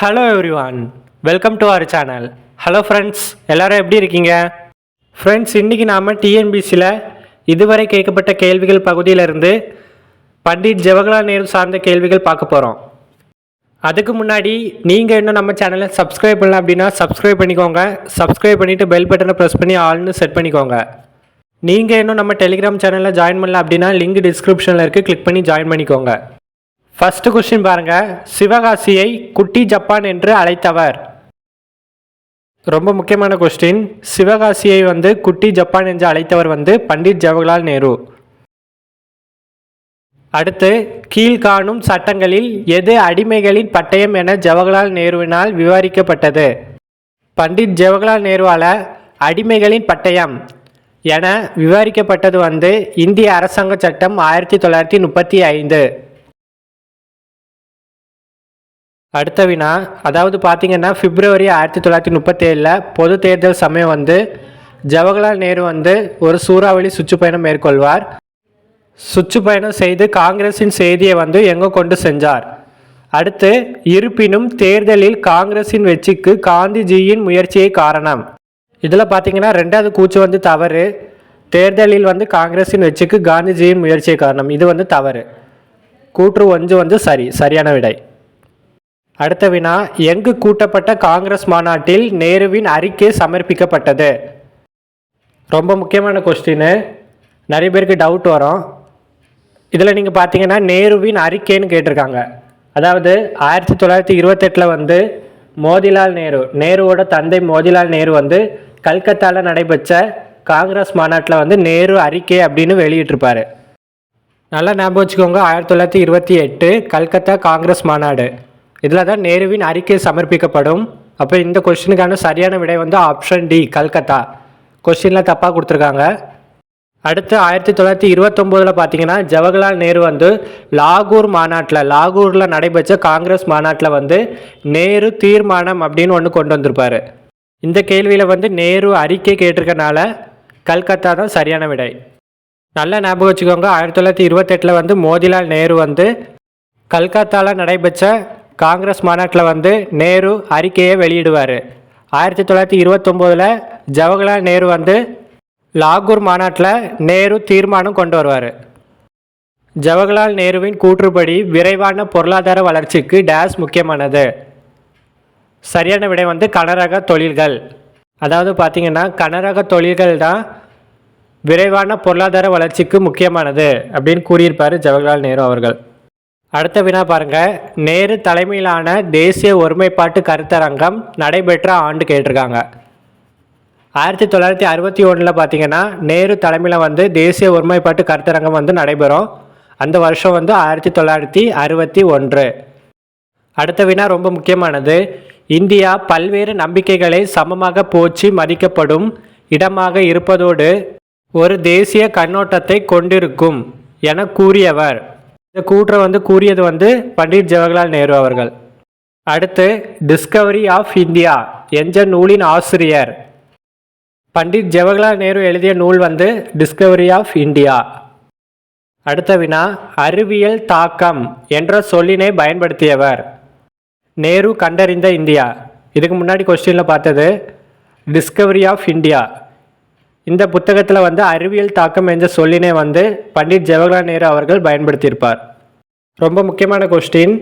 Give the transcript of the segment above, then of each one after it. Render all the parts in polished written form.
Hello everyone, welcome to our channel. Hello friends, எல்லோரும் எப்படி இருக்கீங்க? ஃப்ரெண்ட்ஸ், இன்றைக்கி நாம் டிஎன்பிசியில் இதுவரை கேட்கப்பட்ட கேள்விகள் பகுதியிலிருந்து பண்டிட் ஜவஹர்லால் நேரு சார்ந்த கேள்விகள் பார்க்க போகிறோம். அதுக்கு முன்னாடி நீங்கள் இன்னும் நம்ம சேனலை சப்ஸ்கிரைப் பண்ணல அப்படின்னா சப்ஸ்கிரைப் பண்ணிக்கோங்க. சப்ஸ்கிரைப் பண்ணிவிட்டு பெல் பட்டனை ப்ரெஸ் பண்ணி ஆல்னு செட் பண்ணிக்கோங்க. நீங்கள் இன்னும் நம்ம டெலிகிராம் சேனலில் ஜாயின் பண்ணல அப்படின்னா லிங்க் டிஸ்கிரிப்ஷனில் இருக்குது, கிளிக் பண்ணி ஜாயின் பண்ணிக்கோங்க. ஃபஸ்ட்டு கொஸ்டின் பாருங்கள். சிவகாசியை குட்டி ஜப்பான் என்று அழைத்தவர். ரொம்ப முக்கியமான கொஸ்டின். சிவகாசியை குட்டி ஜப்பான் என்று அழைத்தவர் பண்டிட் ஜவஹர்லால் நேரு. அடுத்து, கீழ்காணும் சட்டங்களில் எது அடிமைகளின் பட்டயம் என ஜவஹர்லால் நேருவினால் விவரிக்கப்பட்டது? பண்டிட் ஜவஹர்லால் நேருவால் அடிமைகளின் பட்டயம் என விவரிக்கப்பட்டது இந்திய அரசாங்க சட்டம் 1935. அடுத்த வினா, அதாவது பார்த்தீங்கன்னா பிப்ரவரி 1937 பொது தேர்தல் சமயம் ஜவஹர்லால் நேரு ஒரு சூறாவளி சுற்றுப்பயணம் மேற்கொள்வார். சுற்றுப்பயணம் செய்து காங்கிரஸின் செய்தியை எங்கே கொண்டு சென்றார்? அடுத்து, இருப்பினும் தேர்தலில் காங்கிரஸின் வெற்றிக்கு காந்திஜியின் முயற்சியை காரணம். இதில் பார்த்தீங்கன்னா ரெண்டாவது கூற்று தவறு. தேர்தலில் காங்கிரஸின் வெற்றிக்கு காந்திஜியின் முயற்சியை காரணம், இது தவறு. கூற்று 1 சரியான விடை. அடுத்த வினா, எங்கு கூட்டப்பட்ட காங்கிரஸ் மாநாட்டில் நேருவின் அறிக்கை சமர்ப்பிக்கப்பட்டது? ரொம்ப முக்கியமான கொஸ்டின், நிறைய பேருக்கு டவுட் வரும். இதில் நீங்கள் பார்த்தீங்கன்னா நேருவின் அறிக்கைன்னு கேட்டிருக்காங்க. அதாவது 1928 மோதிலால் நேருவோட தந்தை மோதிலால் நேரு கல்கத்தாவில் நடைபெற்ற காங்கிரஸ் மாநாட்டில் நேரு அறிக்கை அப்படின்னு வெளியிட்டிருப்பார். நல்லா ஞாபகம் வச்சுக்கோங்க. 1928 கல்கத்தா காங்கிரஸ் மாநாடு, இதில் தான் நேருவின் அறிக்கை சமர்ப்பிக்கப்படும். அப்போ இந்த கொஸ்டினுக்கான சரியான விடை ஆப்ஷன் டி, கல்கத்தா. கொஸ்டினில் தப்பாக கொடுத்துருக்காங்க. அடுத்து 1929 பார்த்தீங்கன்னா ஜவஹர்லால் நேரு லாகூரில் நடைபெற்ற காங்கிரஸ் மாநாட்டில் நேரு தீர்மானம் அப்படின்னு ஒன்று கொண்டு வந்திருப்பார். இந்த கேள்வியில் நேரு அறிக்கை கேட்டிருக்கனால கல்கத்தா தான் சரியான விடை. நல்லா ஞாபகம் வச்சுக்கோங்க. 1928 மோதிலால் நேரு கல்கத்தாவில் நடைபெற்ற காங்கிரஸ் மாநாட்டில் நேரு அறிக்கையை வெளியிடுவார். 1929 ஜவஹர்லால் நேரு லாகூர் மாநாட்டில் நேரு தீர்மானம் கொண்டு வருவார். ஜவஹர்லால் நேருவின் கூற்றுப்படி விரைவான பொருளாதார வளர்ச்சிக்கு டேஸ் முக்கியமானது. சரியான விடை கனரக தொழில்கள். அதாவது பார்த்திங்கன்னா கனரக தொழில்கள் தான் விரைவான பொருளாதார வளர்ச்சிக்கு முக்கியமானது அப்படின்னு கூறியிருப்பார் ஜவஹர்லால் நேரு அவர்கள். அடுத்த வினா பாருங்கள். நேரு தலைமையிலான தேசிய ஒருமைப்பாட்டு கருத்தரங்கம் நடைபெற்ற ஆண்டு கேட்டிருக்காங்க. 1961 பார்த்தீங்கன்னா நேரு தலைமையில் தேசிய ஒருமைப்பாட்டு கருத்தரங்கம் நடைபெறும். அந்த வருஷம் 1961. அடுத்த வினா ரொம்ப முக்கியமானது. இந்தியா பல்வேறு நம்பிக்கைகளை சமமாக போற்றி மதிக்கப்படும் இடமாக இருப்பதோடு ஒரு தேசிய கண்ணோட்டத்தை கொண்டிருக்கும் என கூறியவர். இந்த கூற்றை கூறியது பண்டிட் ஜவஹர்லால் நேரு அவர்கள். அடுத்து, டிஸ்கவரி ஆஃப் இந்தியா என்ற நூலின் ஆசிரியர். பண்டிட் ஜவஹர்லால் நேரு எழுதிய நூல் டிஸ்கவரி ஆஃப் இந்தியா. அடுத்த வினா, அறிவியல் தாக்கம் என்ற சொல்லினை பயன்படுத்தியவர். நேரு கண்டறிந்த இந்தியா. இதுக்கு முன்னாடி கொஸ்டினில் பார்த்தது டிஸ்கவரி ஆஃப் இந்தியா. இந்த புத்தகத்தில் அறிவியல் தாக்கம் என்ற சொல்லினை பண்டிட் ஜவஹர்லால் நேரு அவர்கள் பயன்படுத்தியிருப்பார். ரொம்ப முக்கியமான கொஸ்டின்.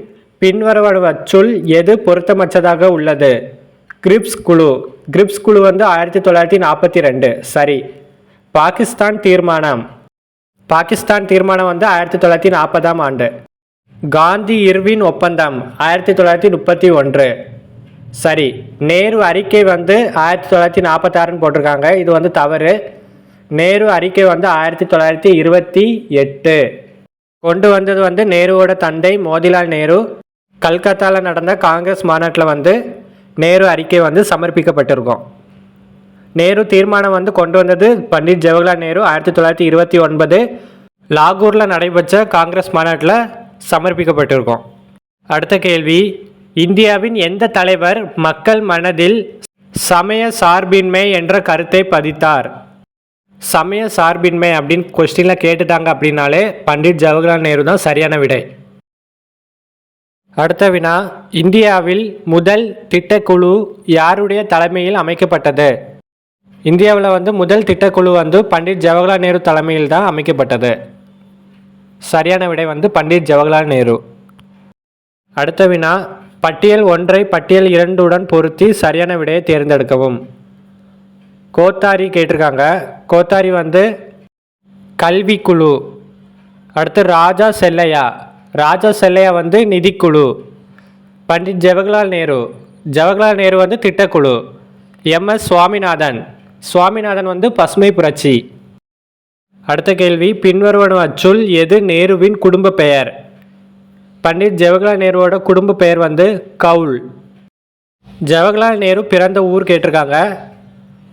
பின்வருவனவற்றுள் எது பொருத்தமற்றதாக உள்ளது? கிரிப்ஸ் குழு 1942 சரி. பாகிஸ்தான் தீர்மானம் 1940 ஆண்டு. காந்தி இர்வின் ஒப்பந்தம் 1931 சரி. நேரு அறிக்கை 1946 போட்டிருக்காங்க, இது தவறு. நேரு அறிக்கை 1928 கொண்டு வந்தது நேருவோட தந்தை மோதிலால் நேரு. கல்கத்தாவில் நடந்த காங்கிரஸ் மாநாட்டில் நேரு அறிக்கை சமர்ப்பிக்கப்பட்டிருக்கும். நேரு தீர்மானம் கொண்டு வந்தது பண்டிட் ஜவஹர்லால் நேரு. 1929 லாகூரில் நடைபெற்ற காங்கிரஸ் மாநாட்டில் சமர்ப்பிக்கப்பட்டிருக்கும். அடுத்த கேள்வி, இந்தியாவின் எந்த தலைவர் மக்கள் மனதில் சமய சார்பின்மை என்ற கருத்தை பதித்தார்? சமய சார்பின்மை அப்படின்னு கொஸ்டினில் கேட்டுட்டாங்க அப்படின்னாலே பண்டிட் ஜவஹர்லால் நேரு தான் சரியான விடை. அடுத்த வினா, இந்தியாவில் முதல் திட்டக்குழு யாருடைய தலைமையில் அமைக்கப்பட்டது? இந்தியாவில் வந்து முதல் திட்டக்குழு வந்து பண்டிட் ஜவஹர்லால் நேரு தலைமையில் தான் அமைக்கப்பட்டது. சரியான விடை வந்து பண்டிட் ஜவஹர்லால் நேரு. அடுத்த வினா, பட்டியல் 1 பட்டியல் 2 பொருத்தி சரியான விடையை தேர்ந்தெடுக்கவும். கோத்தாரி கேட்டிருக்காங்க. கோத்தாரி வந்து கல்விக்குழு. அடுத்து ராஜா செல்லையா. ராஜா செல்லையா வந்து நிதிக்குழு. பண்டிட் ஜவஹர்லால் நேரு. ஜவஹர்லால் நேரு வந்து திட்டக்குழு. MS சுவாமிநாதன். சுவாமிநாதன் வந்து பசுமை புரட்சி. அடுத்த கேள்வி, பின்வருவனவற்றுள் எது நேருவின் குடும்ப பெயர்? பண்டிட் ஜவஹர்லால் நேருவோட குடும்ப பெயர் வந்து கவுல். ஜவஹர்லால் நேரு பிறந்த ஊர் கேட்டிருக்காங்க.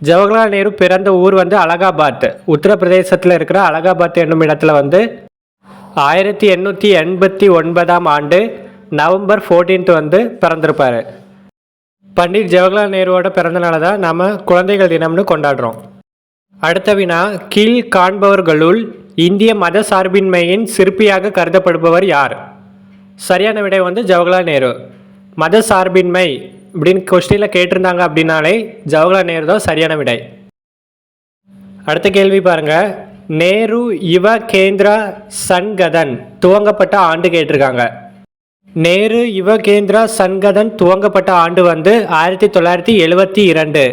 ஜவஹர்லால் நேரு பிறந்த ஊர் வந்து அலகாபாத். உத்தரப்பிரதேசத்தில் இருக்கிற அலகாபாத் என்னும் இடத்துல வந்து 1889 ஆண்டு நவம்பர் 14 வந்து பிறந்திருப்பார். பண்டிட் ஜவஹர்லால் நேருவோட பிறந்தநாளை தான் நாம் குழந்தைகள் தினம்னு கொண்டாடுறோம். அடுத்த வினா, கீழ் காண்பவர்களுள் இந்திய மத சார்பின்மையின் சிற்பியாக கருதப்படுபவர் யார்? சரியான விடை வந்து ஜவஹர்லால் நேரு. மத சார்பின்மை அப்படின்னு கொஸ்டினில் கேட்டிருந்தாங்க அப்படின்னாலே ஜவஹர்லால் நேரு தான் சரியான விடை. அடுத்த கேள்வி பாருங்கள், நேரு யுவ கேந்திரா சன்கதன் துவங்கப்பட்ட ஆண்டு கேட்டிருக்காங்க. நேரு யுவ கேந்திரா சன்கதன் துவங்கப்பட்ட ஆண்டு வந்து 1972.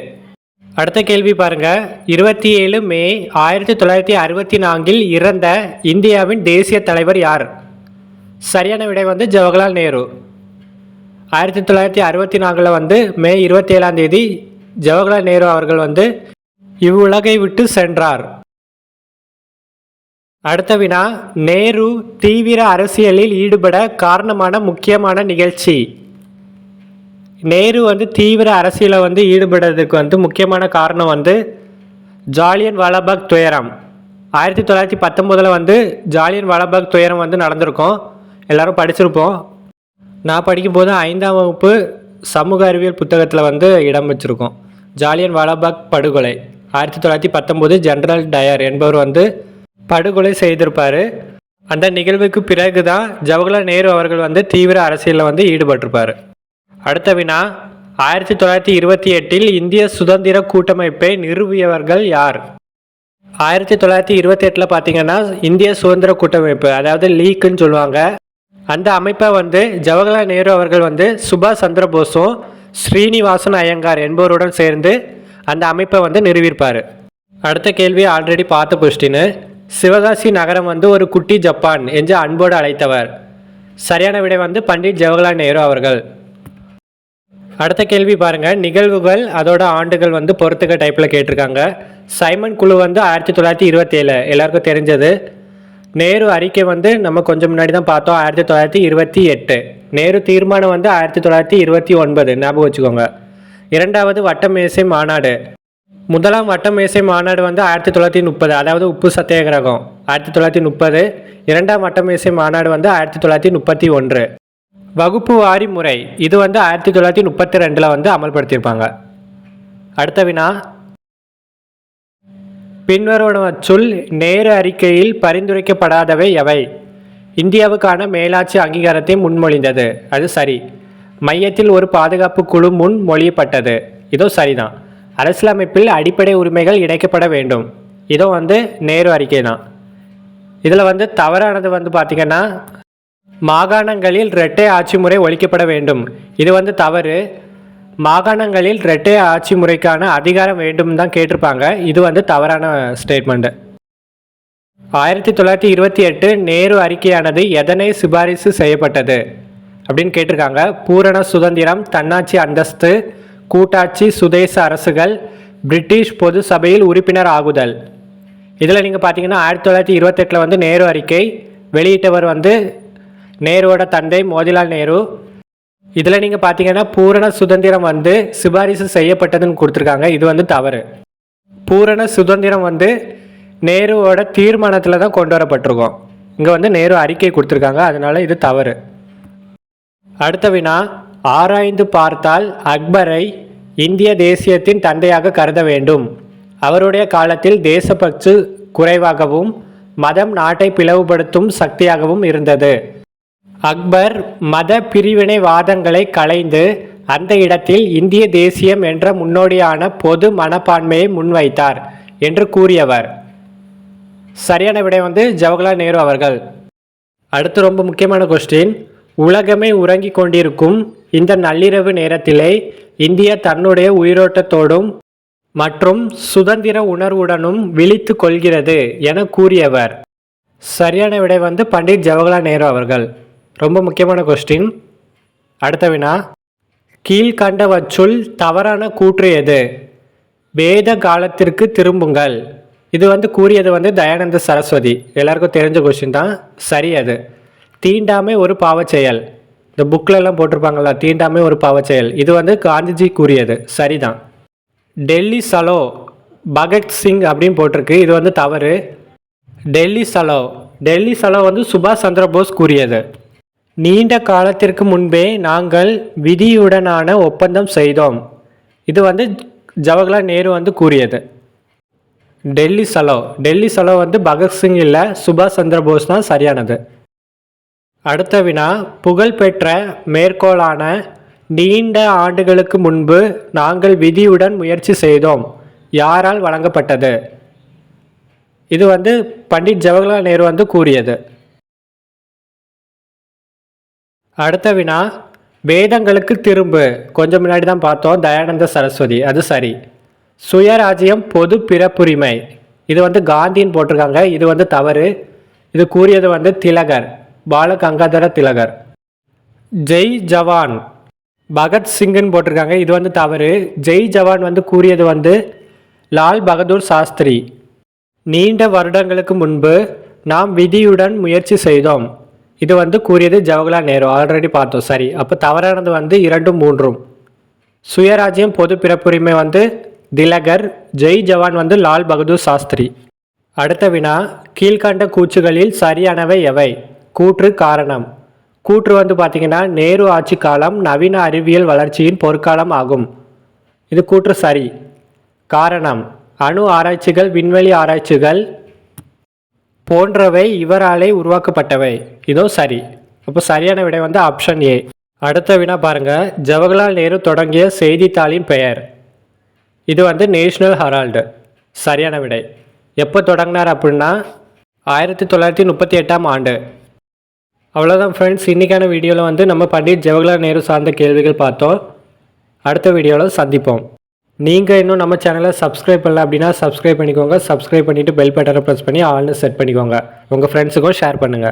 அடுத்த கேள்வி பாருங்க, 27 மே 1964 இறந்த இந்தியாவின் தேசிய தலைவர் யார்? சரியான விடை வந்து ஜவஹர்லால் நேரு. 1964 வந்து மே 27 ஜவஹர்லால் நேரு அவர்கள் வந்து இவ்வுலகை விட்டு சென்றார். அடுத்த வினா, நேரு தீவிர அரசியலில் ஈடுபட காரணமான முக்கியமான நிகழ்ச்சி. நேரு வந்து தீவிர அரசியலில் வந்து ஈடுபடுறதுக்கு வந்து முக்கியமான காரணம் வந்து ஜாலியன் வாலாபாக் துயரம். 1919 வந்து ஜாலியன் வாலாபாக் துயரம் வந்து நடந்திருக்கும். எல்லோரும் படிச்சிருப்போம். நான் படிக்கும்போது 5ஆம் வகுப்பு சமூக அறிவியல் புத்தகத்தில் வந்து இடம் வச்சுருக்கோம். ஜாலியன் வாலாபாக் படுகொலை 1919 ஜெனரல் டயர் என்பவர் வந்து படுகொலை செய்திருப்பார். அந்த நிகழ்வுக்கு பிறகு தான் ஜவஹர்லால் நேரு அவர்கள் வந்து தீவிர அரசியலில் வந்து ஈடுபட்டிருப்பார். அடுத்த வினா, 1928 இந்திய சுதந்திர கூட்டமைப்பை நிறுவியவர்கள் யார்? 1928 பார்த்தீங்கன்னா இந்திய சுதந்திர கூட்டமைப்பு, அதாவது லீக்குன்னு சொல்லுவாங்க. அந்த அமைப்பை வந்து ஜவஹர்லால் நேரு அவர்கள் வந்து சுபாஷ் சந்திர போஸும் ஸ்ரீனிவாசன் ஐயங்கார் என்பவருடன் சேர்ந்து அந்த அமைப்பை வந்து நிறுவியிருப்பார். அடுத்த கேள்வி ஆல்ரெடி பார்த்த கொஸ்டின். சிவகாசி நகரம் வந்து ஒரு குட்டி ஜப்பான் என்று அன்போடு அழைத்தவர். சரியான விடை வந்து பண்டிட் ஜவஹர்லால் நேரு அவர்கள். அடுத்த கேள்வி பாருங்கள், நிகழ்வுகள் அதோட ஆண்டுகள் வந்து பொறுத்துக்க டைப்பில் கேட்டிருக்காங்க. சைமன் குழு வந்து 1927 எல்லாருக்கும் தெரிஞ்சது. நேரு அறிக்கை வந்து நம்ம கொஞ்சம் முன்னாடி தான் பார்த்தோம், 1928. நேரு தீர்மானம் வந்து 1929 ஞாபகம் வச்சுக்கோங்க. இரண்டாவது வட்டமேசை மாநாடு. முதலாம் வட்டமேசை மாநாடு வந்து 1930, அதாவது உப்பு சத்தியாகிரகம் 1930. இரண்டாம் வட்டமேசை மாநாடு வந்து 1931. வகுப்பு வாரி முறை இது வந்து 1932 வந்து அமல்படுத்தியிருப்பாங்க. அடுத்த வினா, பின்வருவனவற்றுள் நேரு அறிக்கையில் பரிந்துரைக்கப்படாதவை எவை? இந்தியாவுக்கான மேலாட்சி அங்கீகாரத்தை முன்மொழிந்தது, அது சரி. மையத்தில் ஒரு பாதுகாப்பு குழு முன் மொழியப்பட்டது, இதோ சரிதான். அரசியலமைப்பில் அடிப்படை உரிமைகள் இணைக்கப்பட வேண்டும், இதோ வந்து நேரு அறிக்கை தான். இதில் வந்து தவறானது வந்து பார்த்திங்கன்னா, மாகாணங்களில் இரட்டை ஆட்சி முறை ஒழிக்கப்பட வேண்டும், இது வந்து தவறு. மாகாணங்களில் இரட்டை ஆட்சி முறைக்கான அதிகாரம் வேண்டும் தான் கேட்டிருப்பாங்க, இது வந்து தவறான ஸ்டேட்மெண்ட்டு. 1928 நேரு அறிக்கையானது எதனை சிபாரிசு செய்யப்பட்டது அப்படின்னு கேட்டிருக்காங்க. பூரண சுதந்திரம், தன்னாட்சி அந்தஸ்து, கூட்டாட்சி, சுதேச அரசுகள், பிரிட்டிஷ் பொது சபையில் உறுப்பினர் ஆகுதல். இதில் நீங்கள் பார்த்தீங்கன்னா 1928 வந்து நேரு அறிக்கை வெளியிட்டவர் வந்து நேருவோட தந்தை மோதிலால் நேரு. இதில் நீங்கள் பார்த்தீங்கன்னா பூரண சுதந்திரம் வந்து சிபாரிசு செய்யப்பட்டதுன்னு கொடுத்துருக்காங்க, இது வந்து தவறு. பூரண சுதந்திரம் வந்து நேருவோட தீர்மானத்தில் தான் கொண்டு வரப்பட்டிருக்கோம், இங்கே வந்து நேரு அறிக்கை கொடுத்துருக்காங்க, அதனால இது தவறு. அடுத்த வினா, ஆராய்ந்து பார்த்தால் அக்பரை இந்திய தேசியத்தின் தந்தையாக கருத வேண்டும். அவருடைய காலத்தில் தேசப்பற்று குறைவாகவும் மதம் நாட்டை பிளவுபடுத்தும் சக்தியாகவும் இருந்தது. அக்பர் மத பிரிவினைவாதங்களை களைந்து அந்த இடத்தில் இந்திய தேசியம் என்ற முன்னோடியான பொது மனப்பான்மையை முன்வைத்தார் என்று கூறியவர். சரியான விடை வந்து ஜவஹர்லால் நேரு அவர்கள். அடுத்து ரொம்ப முக்கியமான கொஸ்டின். உலகமே உறங்கிக் கொண்டிருக்கும் இந்த நள்ளிரவு நேரத்திலே இந்தியா தன்னுடைய உயிரோட்டத்தோடும் மற்றும் சுதந்திர உணர்வுடனும் விழித்து கொள்கிறது என கூறியவர். சரியான விடை வந்து பண்டிட் ஜவஹர்லால் நேரு அவர்கள். ரொம்ப முக்கியமான கொஸ்டின். அடுத்த வினா. கீழ்கண்டவற்றுள் தவறான கூற்று எது? வேத காலத்திற்கு திரும்புங்கள். இது வந்து கூறியது வந்து தயானந்த சரஸ்வதி. எல்லாருக்கும் தெரிஞ்ச கொஸ்டின் தான். சரி அது. தீண்டாமை ஒரு பாவச் செயல். இந்த புக்கிலெல்லாம் போட்டிருப்பாங்களா, தீண்டாமை ஒரு பாவச் செயல். இது வந்து காந்திஜி கூறியது. சரிதான். டெல்லி சலோ பகத்சிங் அப்படின்னு போட்டிருக்கு. இது வந்து தவறு. டெல்லி சலோ வந்து சுபாஷ் சந்திர போஸ் கூறியது. நீண்ட காலத்திற்கு முன்பே நாங்கள் விதியுடனான ஒப்பந்தம் செய்தோம். இது வந்து ஜவஹர்லால் நேரு வந்து கூறியது. டெல்லி சலோ வந்து பகத்சிங் இல்லை, சுபாஷ் சந்திர போஸ் தான் சரியானது. அடுத்த வினா. புகழ்பெற்ற மேற்கோளான நீண்ட ஆண்டுகளுக்கு முன்பு நாங்கள் விதியுடன் முயற்சி செய்தோம் யாரால் வழங்கப்பட்டது? இது வந்து பண்டிட் ஜவஹர்லால் நேரு வந்து கூறியது. அடுத்த வினா. வேதங்களுக்கு திரும்பு. கொஞ்சம் முன்னாடி தான் பார்த்தோம், தயானந்த சரஸ்வதி. அது சரி. சுயராஜ்யம் பொது பிறப்புரிமை. இது வந்து காந்தின்னு போட்டிருக்காங்க. இது வந்து தவறு. இது கூறியது வந்து திலகர், பால கங்காதர திலகர். ஜெய் ஜவான் பகத்சிங்னு போட்டிருக்காங்க. இது வந்து தவறு. ஜெய் ஜவான் வந்து கூறியது வந்து லால் பகதூர் சாஸ்திரி. நீண்ட வருடங்களுக்கு முன்பு நாம் விதியுடன் முயற்சி செய்தோம். இது வந்து கூறியது ஜவஹர்லால் நேரு. ஆல்ரெடி பார்த்தோம். சரி. அப்போ தவறானது வந்து 2, 3. சுயராஜ்யம் பொது பிறப்புரிமை வந்து திலகர், ஜெய் ஜவான் வந்து லால் பகதூர் சாஸ்திரி. அடுத்த வினா. கீழ்கண்ட கூற்றுகளில் சரியானவை எவை? கூற்று, காரணம். கூற்று வந்து பார்த்திங்கன்னா நேரு ஆட்சி காலம் நவீன அறிவியல் வளர்ச்சியின் பொற்காலம் ஆகும். இது கூற்று சரி. காரணம். அணு ஆராய்ச்சிகள், விண்வெளி ஆராய்ச்சிகள் போன்றவை இவராலே உருவாக்கப்பட்டவை. இதோ சரி. அப்போ சரியான விடை வந்து ஆப்ஷன் ஏ. அடுத்த வினா பாருங்கள். ஜவஹர்லால் நேரு தொடங்கிய செய்தித்தாளின் பெயர். இது வந்து நேஷ்னல் ஹெரால்டு. சரியான விடை. எப்போ தொடங்கினார் அப்படின்னா 1938ஆம் ஆண்டு. அவ்வளோதான் ஃப்ரெண்ட்ஸ். இன்றைக்கான வீடியோவில் வந்து நம்ம பண்டிட் ஜவஹர்லால் நேரு சார்ந்த கேள்விகள் பார்த்தோம். அடுத்த வீடியோவில் சந்திப்போம். நீங்கள் இன்னும் நம்ம சேனலை சப்ஸ்கிரைப் பண்ணல அப்படின்னா சப்ஸ்கிரைப் பண்ணிக்கோங்க. சப்ஸ்கிரைப் பண்ணிவிட்டு பெல் பட்டனை ப்ரெஸ் பண்ணி ஆல்னு செட் பண்ணிக்கோங்க. உங்கள் ஃப்ரெண்ட்ஸுக்கும் ஷேர் பண்ணுங்கள்.